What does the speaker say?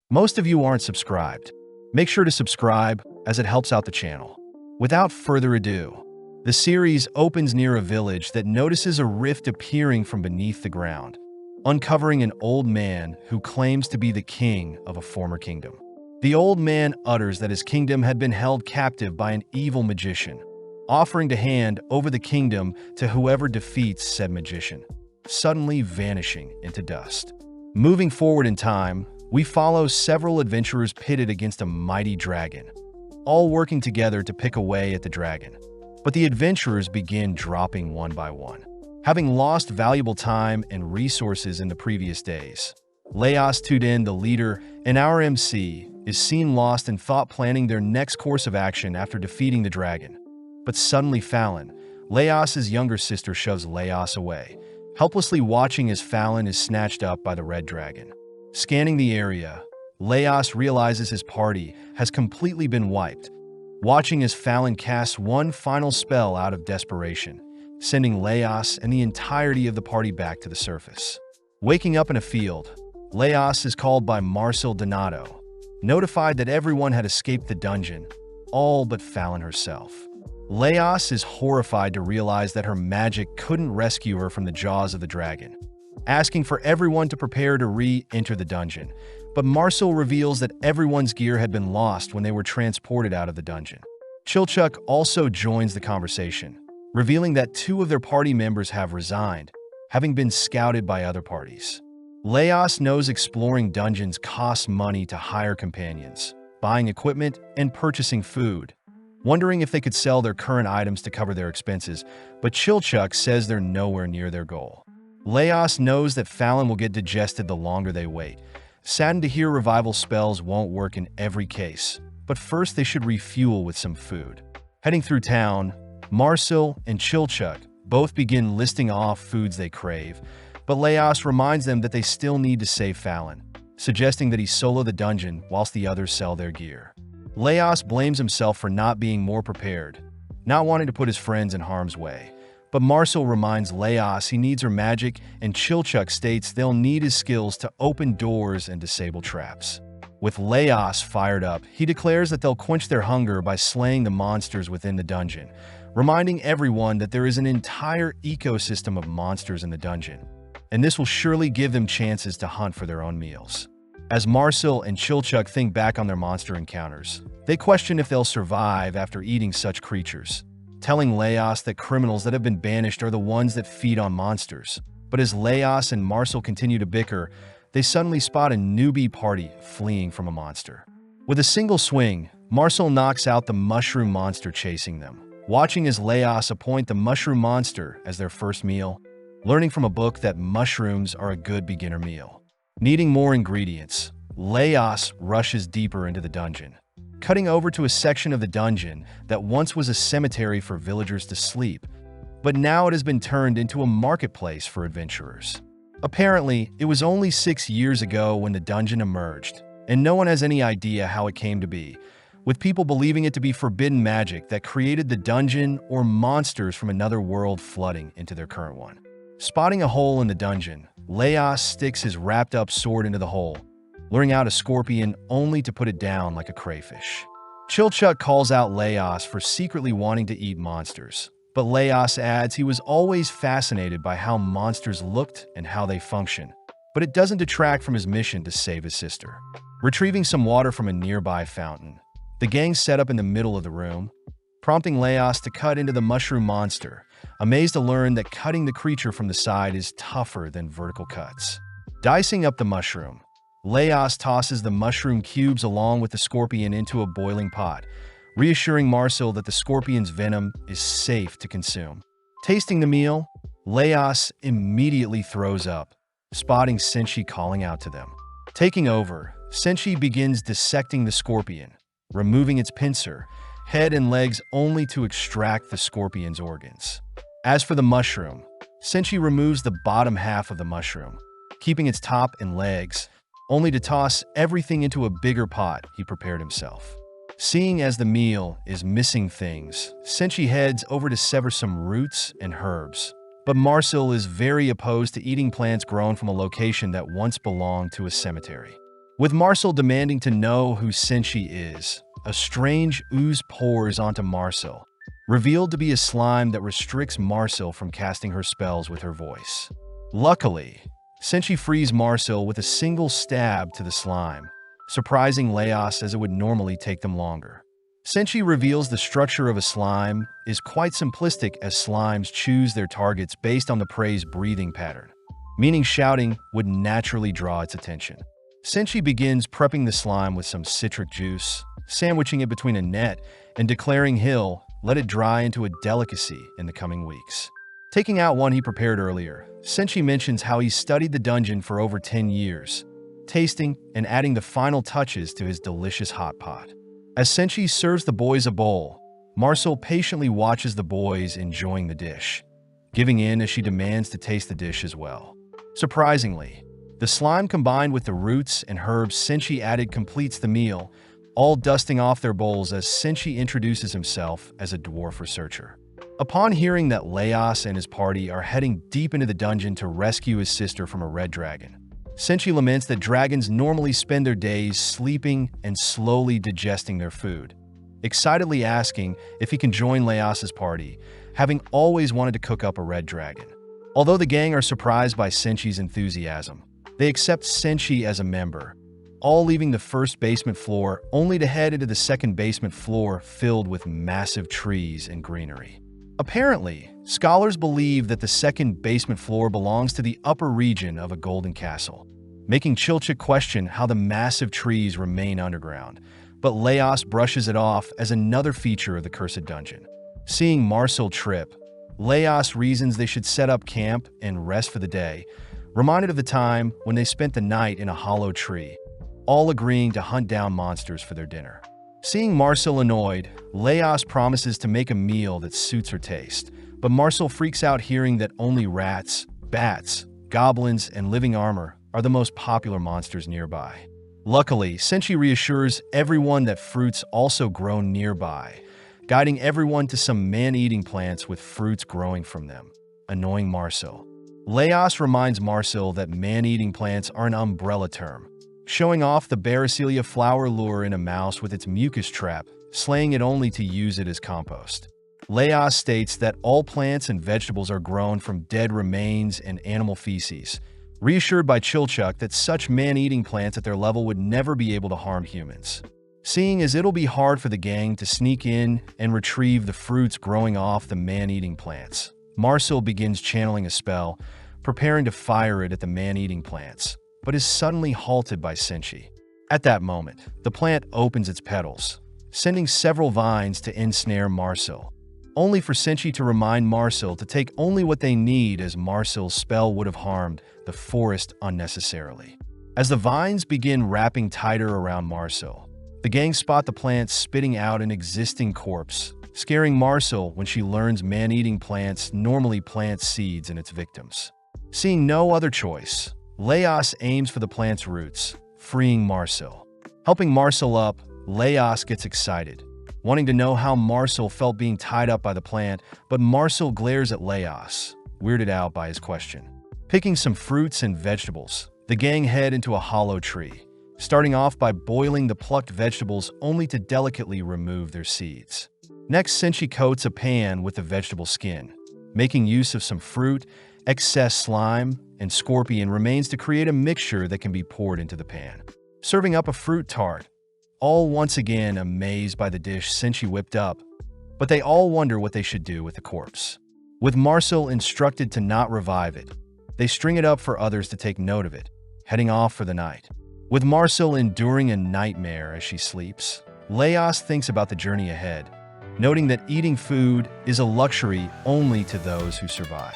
Most of you aren't subscribed. Make sure to subscribe, as it helps out the channel. Without further ado, the series opens near a village that notices a rift appearing from beneath the ground, uncovering an old man who claims to be the king of a former kingdom. The old man utters that his kingdom had been held captive by an evil magician, offering to hand over the kingdom to whoever defeats said magician, suddenly vanishing into dust. Moving forward in time, we follow several adventurers pitted against a mighty dragon, all working together to pick away at the dragon. But the adventurers begin dropping one by one, having lost valuable time and resources in the previous days. Laos Tudin, the leader, and our MC, is seen lost in thought, planning their next course of action after defeating the dragon. But suddenly Fallon, Laos's younger sister, shoves Laos away, helplessly watching as Fallon is snatched up by the red dragon. Scanning the area, Laos realizes his party has completely been wiped, watching as Fallon casts one final spell out of desperation, sending Laos and the entirety of the party back to the surface. Waking up in a field, Laos is called by Marcel Donato, notified that everyone had escaped the dungeon, all but Fallon herself. Laos is horrified to realize that her magic couldn't rescue her from the jaws of the dragon, asking for everyone to prepare to re-enter the dungeon, but Marcel reveals that everyone's gear had been lost when they were transported out of the dungeon. Chilchuck also joins the conversation, revealing that two of their party members have resigned, having been scouted by other parties. Laos knows exploring dungeons costs money to hire companions, buying equipment, and purchasing food, wondering if they could sell their current items to cover their expenses, but Chilchuck says they're nowhere near their goal. Laos knows that Fallon will get digested the longer they wait, saddened to hear revival spells won't work in every case, but first they should refuel with some food. Heading through town, Marcel and Chilchuck both begin listing off foods they crave, but Laos reminds them that they still need to save Fallon, suggesting that he solo the dungeon whilst the others sell their gear. Laos blames himself for not being more prepared, not wanting to put his friends in harm's way. But Marcel reminds Laos he needs her magic, and Chilchuck states they'll need his skills to open doors and disable traps. With Laos fired up, he declares that they'll quench their hunger by slaying the monsters within the dungeon, reminding everyone that there is an entire ecosystem of monsters in the dungeon, and this will surely give them chances to hunt for their own meals. As Marcel and Chilchuck think back on their monster encounters, they question if they'll survive after eating such creatures, telling Laos that criminals that have been banished are the ones that feed on monsters. But as Laos and Marcel continue to bicker, they suddenly spot a newbie party fleeing from a monster. With a single swing, Marcel knocks out the mushroom monster chasing them, watching as Laos appoint the mushroom monster as their first meal, learning from a book that mushrooms are a good beginner meal. Needing more ingredients, Laos rushes deeper into the dungeon, cutting over to a section of the dungeon that once was a cemetery for villagers to sleep, but now it has been turned into a marketplace for adventurers. Apparently, it was only 6 years ago when the dungeon emerged, and no one has any idea how it came to be, with people believing it to be forbidden magic that created the dungeon or monsters from another world flooding into their current one. Spotting a hole in the dungeon, Laos sticks his wrapped-up sword into the hole, luring out a scorpion only to put it down like a crayfish. Chilchuck calls out Laos for secretly wanting to eat monsters, but Laos adds he was always fascinated by how monsters looked and how they function, but it doesn't detract from his mission to save his sister. Retrieving some water from a nearby fountain, the gang set up in the middle of the room, prompting Laos to cut into the mushroom monster, amazed to learn that cutting the creature from the side is tougher than vertical cuts. Dicing up the mushroom, Laos tosses the mushroom cubes along with the scorpion into a boiling pot, reassuring Marcel that the scorpion's venom is safe to consume. Tasting the meal, Laos immediately throws up, spotting Senshi calling out to them. Taking over, Senshi begins dissecting the scorpion, removing its pincer, head and legs only to extract the scorpion's organs. As for the mushroom, Senshi removes the bottom half of the mushroom, keeping its top and legs, only to toss everything into a bigger pot he prepared himself. Seeing as the meal is missing things, Senshi heads over to sever some roots and herbs. But Marcel is very opposed to eating plants grown from a location that once belonged to a cemetery. With Marcel demanding to know who Senshi is, a strange ooze pours onto Marcel, revealed to be a slime that restricts Marcel from casting her spells with her voice. Luckily, Senshi frees Marcel with a single stab to the slime, surprising Leos as it would normally take them longer. Senshi reveals the structure of a slime is quite simplistic as slimes choose their targets based on the prey's breathing pattern, meaning shouting would naturally draw its attention. Senshi begins prepping the slime with some citric juice, sandwiching it between a net, and declaring he'll let it dry into a delicacy in the coming weeks. Taking out one he prepared earlier, Senshi mentions how he studied the dungeon for over 10 years, tasting and adding the final touches to his delicious hot pot. As Senshi serves the boys a bowl, Marcel patiently watches the boys enjoying the dish, giving in as she demands to taste the dish as well. Surprisingly, the slime combined with the roots and herbs Senshi added completes the meal, all dusting off their bowls as Senshi introduces himself as a dwarf researcher. Upon hearing that Leos and his party are heading deep into the dungeon to rescue his sister from a red dragon, Senshi laments that dragons normally spend their days sleeping and slowly digesting their food, excitedly asking if he can join Leos's party, having always wanted to cook up a red dragon. Although the gang are surprised by Senshi's enthusiasm, they accept Senshi as a member, all leaving the first basement floor only to head into the second basement floor filled with massive trees and greenery. Apparently, scholars believe that the second basement floor belongs to the upper region of a golden castle, making Chilchik question how the massive trees remain underground, but Leos brushes it off as another feature of the cursed dungeon. Seeing Marcel trip, Leos reasons they should set up camp and rest for the day, reminded of the time when they spent the night in a hollow tree, all agreeing to hunt down monsters for their dinner. Seeing Marcel annoyed, Leos promises to make a meal that suits her taste, but Marcel freaks out hearing that only rats, bats, goblins, and living armor are the most popular monsters nearby. Luckily, Senshi reassures everyone that fruits also grow nearby, guiding everyone to some man-eating plants with fruits growing from them, annoying Marcel. Leos reminds Marcel that man-eating plants are an umbrella term, showing off the Baracelia flower lure in a mouse with its mucus trap, slaying it only to use it as compost. Leos states that all plants and vegetables are grown from dead remains and animal feces, reassured by Chilchuk that such man-eating plants at their level would never be able to harm humans. Seeing as it'll be hard for the gang to sneak in and retrieve the fruits growing off the man-eating plants, Marcel begins channeling a spell, preparing to fire it at the man-eating plants, but is suddenly halted by Senshi. At that moment, the plant opens its petals, sending several vines to ensnare Marcel, only for Senshi to remind Marcel to take only what they need as Marcel's spell would have harmed the forest unnecessarily. As the vines begin wrapping tighter around Marcel, the gang spot the plant spitting out an existing corpse, scaring Marcel when she learns man-eating plants normally plant seeds in its victims. Seeing no other choice, Leos aims for the plant's roots, freeing Marcel. Helping Marcel up, Leos gets excited, wanting to know how Marcel felt being tied up by the plant, but Marcel glares at Leos, weirded out by his question. Picking some fruits and vegetables, the gang head into a hollow tree, starting off by boiling the plucked vegetables only to delicately remove their seeds. Next, Senshi coats a pan with the vegetable skin, making use of some fruit, excess slime, and scorpion remains to create a mixture that can be poured into the pan. Serving up a fruit tart, all once again amazed by the dish Senshi whipped up, but they all wonder what they should do with the corpse. With Marcel instructed to not revive it, they string it up for others to take note of it, heading off for the night. With Marcel enduring a nightmare as she sleeps, Leos thinks about the journey ahead, noting that eating food is a luxury only to those who survive.